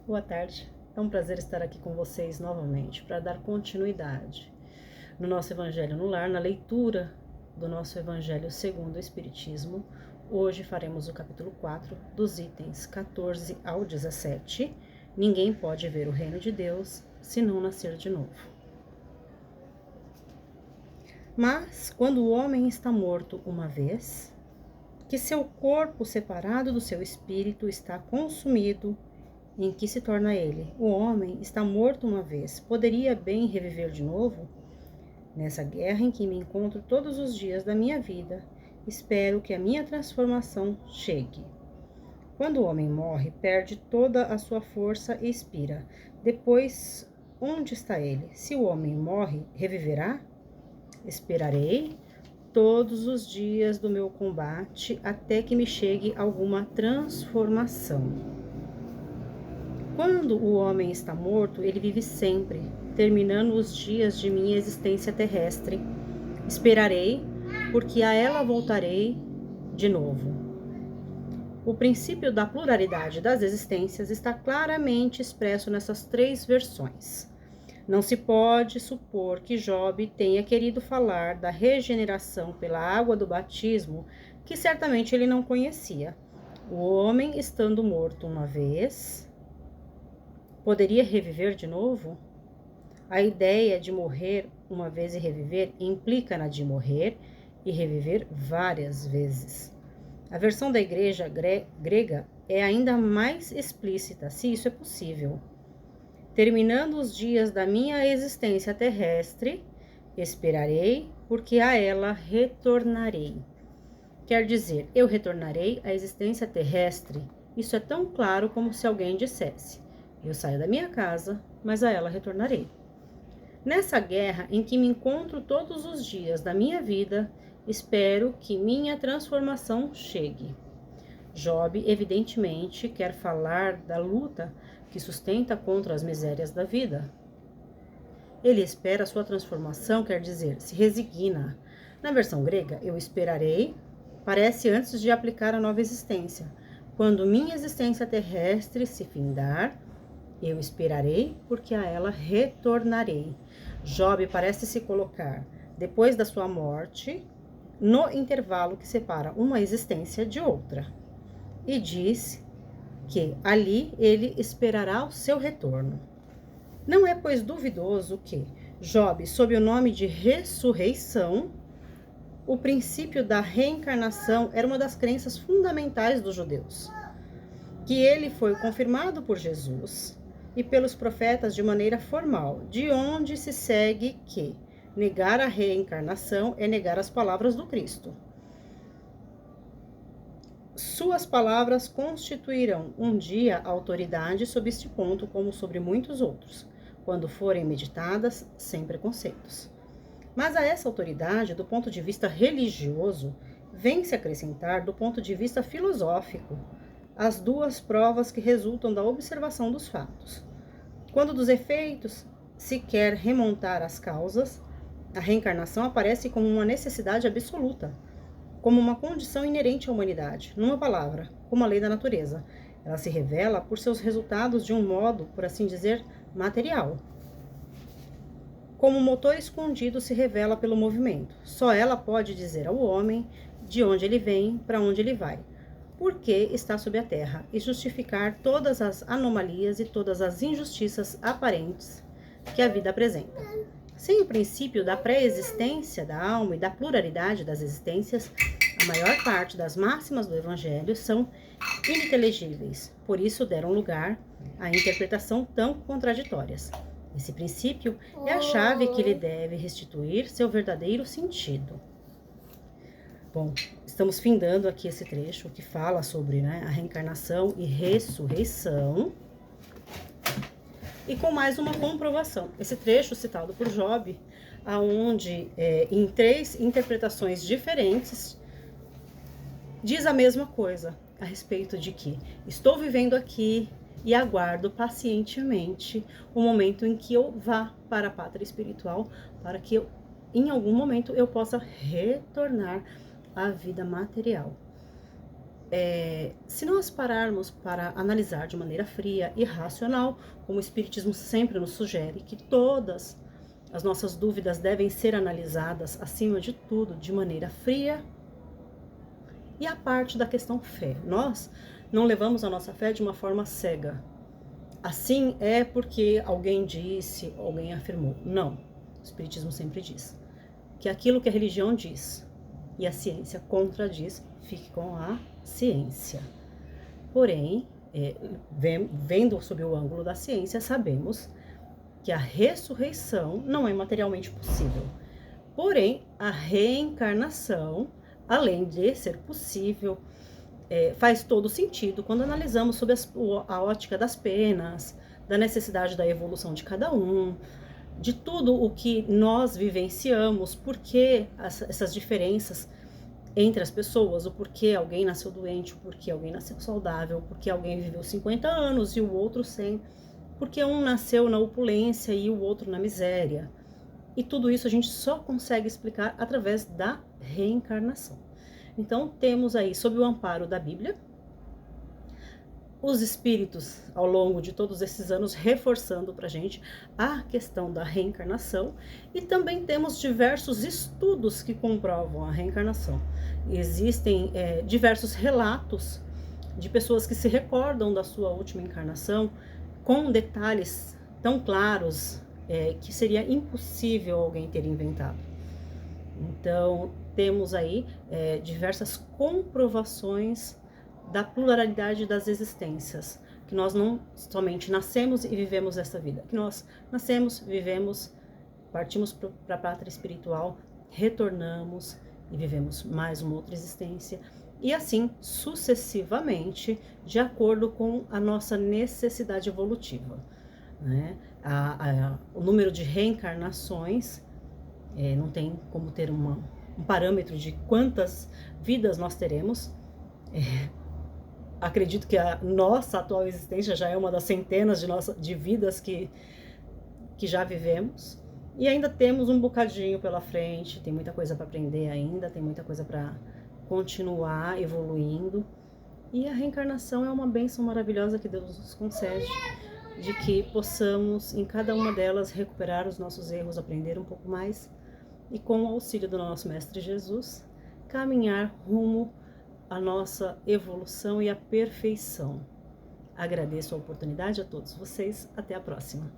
Boa tarde, é um prazer estar aqui com vocês novamente para dar continuidade no nosso Evangelho no Lar, na leitura do nosso Evangelho segundo o Espiritismo. Hoje faremos o capítulo 4, dos itens 14 ao 17. Ninguém pode ver o reino de Deus se não nascer de novo. Mas, quando o homem está morto uma vez, que seu corpo separado do seu espírito está consumido, em que se torna ele? O homem está morto uma vez, poderia bem reviver de novo? Nessa guerra em que me encontro todos os dias da minha vida, espero que a minha transformação chegue. Quando o homem morre, perde toda a sua força e expira. Depois, onde está ele? Se o homem morre, reviverá? Esperarei todos os dias do meu combate até que me chegue alguma transformação. Quando o homem está morto, ele vive sempre, terminando os dias de minha existência terrestre. Esperarei, porque a ela voltarei de novo. O princípio da pluralidade das existências está claramente expresso nessas três versões. Não se pode supor que Job tenha querido falar da regeneração pela água do batismo, que certamente ele não conhecia. O homem, estando morto uma vez, poderia reviver de novo? A ideia de morrer uma vez e reviver implica na de morrer e reviver várias vezes. A versão da igreja grega é ainda mais explícita, se isso é possível. Terminando os dias da minha existência terrestre, esperarei, porque a ela retornarei. Quer dizer, eu retornarei à existência terrestre. Isso é tão claro como se alguém dissesse: eu saio da minha casa, mas a ela retornarei. Nessa guerra em que me encontro todos os dias da minha vida, espero que minha transformação chegue. Job, evidentemente, quer falar da luta que sustenta contra as misérias da vida. Ele espera sua transformação, quer dizer, se resigna. Na versão grega, eu esperarei, parece antes de aplicar a nova existência. Quando minha existência terrestre se findar, eu esperarei, porque a ela retornarei. Job parece se colocar, depois da sua morte, no intervalo que separa uma existência de outra. E diz que ali ele esperará o seu retorno. Não é, pois, duvidoso que Job, sob o nome de ressurreição, o princípio da reencarnação era uma das crenças fundamentais dos judeus, que ele foi confirmado por Jesus e pelos profetas de maneira formal, de onde se segue que negar a reencarnação é negar as palavras do Cristo. Suas palavras constituirão um dia a autoridade sobre este ponto, como sobre muitos outros, quando forem meditadas sem preconceitos. Mas a essa autoridade, do ponto de vista religioso, vem-se acrescentar, do ponto de vista filosófico, as duas provas que resultam da observação dos fatos. Quando dos efeitos se quer remontar às causas, a reencarnação aparece como uma necessidade absoluta, como uma condição inerente à humanidade, numa palavra, como a lei da natureza. Ela se revela por seus resultados de um modo, por assim dizer, material. Como o motor escondido se revela pelo movimento. Só ela pode dizer ao homem de onde ele vem, para onde ele vai, por que está sob a terra, e justificar todas as anomalias e todas as injustiças aparentes que a vida apresenta. Sem o princípio da pré-existência da alma e da pluralidade das existências, a maior parte das máximas do Evangelho são ininteligíveis, por isso deram lugar a interpretação tão contraditórias. Esse princípio é a chave que lhe deve restituir seu verdadeiro sentido. Bom, estamos findando aqui esse trecho que fala sobre a reencarnação e ressurreição, e com mais uma comprovação. Esse trecho citado por Job, aonde em três interpretações diferentes, diz a mesma coisa, a respeito de que estou vivendo aqui e aguardo pacientemente o momento em que eu vá para a pátria espiritual, para que em algum momento eu possa retornar à vida material. Se nós pararmos para analisar de maneira fria e racional, como o Espiritismo sempre nos sugere, que todas as nossas dúvidas devem ser analisadas, acima de tudo, de maneira fria, e a parte da questão fé. Nós não levamos a nossa fé de uma forma cega. Assim é porque alguém disse, alguém afirmou. Não. O Espiritismo sempre diz que aquilo que a religião diz e a ciência contradiz, fique com a ciência. Porém, vendo sob o ângulo da ciência, sabemos que a ressurreição não é materialmente possível. Porém, a reencarnação, além de ser possível, faz todo sentido quando analisamos sob a ótica das penas, da necessidade da evolução de cada um, de tudo o que nós vivenciamos, porque essas diferenças entre as pessoas, o porquê alguém nasceu doente, o porquê alguém nasceu saudável, o porquê alguém viveu 50 anos e o outro 100, porque um nasceu na opulência e o outro na miséria. E tudo isso a gente só consegue explicar através da reencarnação. Então, temos aí, sob o amparo da Bíblia, os espíritos, ao longo de todos esses anos, reforçando para a gente a questão da reencarnação, e também temos diversos estudos que comprovam a reencarnação. Existem diversos relatos de pessoas que se recordam da sua última encarnação com detalhes tão claros que seria impossível alguém ter inventado. Então, temos aí diversas comprovações da pluralidade das existências, que nós não somente nascemos e vivemos essa vida, que nós nascemos, vivemos, partimos para a pátria espiritual, retornamos e vivemos mais uma outra existência, e assim sucessivamente, de acordo com a nossa necessidade evolutiva, né? O número de reencarnações não tem como ter um parâmetro de quantas vidas nós teremos. Acredito que a nossa atual existência já é uma das centenas de vidas que já vivemos. E ainda temos um bocadinho pela frente, tem muita coisa para aprender ainda, tem muita coisa para continuar evoluindo. E a reencarnação é uma bênção maravilhosa que Deus nos concede, de que possamos, em cada uma delas, recuperar os nossos erros, aprender um pouco mais e, com o auxílio do nosso Mestre Jesus, caminhar rumo à nossa evolução e à perfeição. Agradeço a oportunidade a todos vocês. Até a próxima.